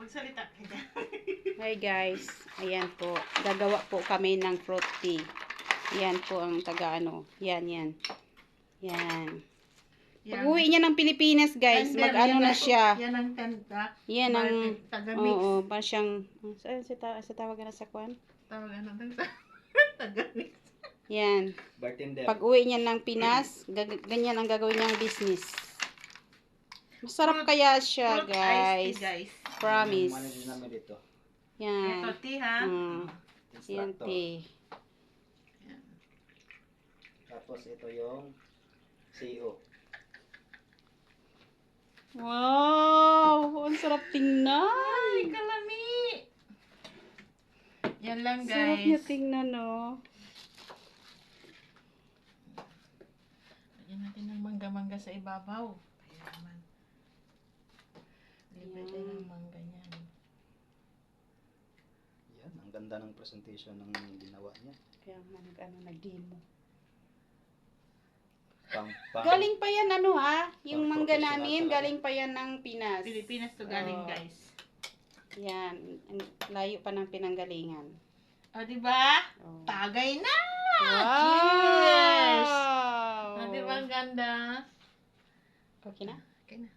Magsalita ka dyan. Hi guys, ayan po. Gagawa po kami ng fruit tea. Yan po ang taga-ano. Yan. Pag uwi niya ng Pilipinas guys, mag-ano na siya. Yan ang kanta. Yan ang, Taga-mix. oo, parang siyang, sa tawag na sa kwan? Tawag ano ng taga-mix. Yan. Bartender. Pag uwi niya ng Pinas, ganyan ang gagawin niyang business. Masarap kaya siya, Fruit guys. iced tea, guys. Promise. Yung manager namin dito. Yan. Ito, tea ha. Yan, Instructor. tea. Yan. Tapos ito yung CEO. Wow! Ang sarap tingnan. Ay, kalami. Yan lang, Sarap niya guys. tingnan, no? Lagyan natin ng mangga-mangga sa ibabaw. Kaya naman. Libre tayo ng mangga niyan. Yan, ang ganda ng presentation ng ginawa niya. Kaya nag-demo. Pang Galing pa yan, ano ha? Yung Pang mangga professional namin, talaga. galing pa yan ng Pinas. Pilipinas to galing, Oo. guys. Yan. Ang layo pa ng pinanggalingan. O, diba? Oh. Tagay na! Wow! Cheers! O, diba ang ganda? Okay na? Okay na.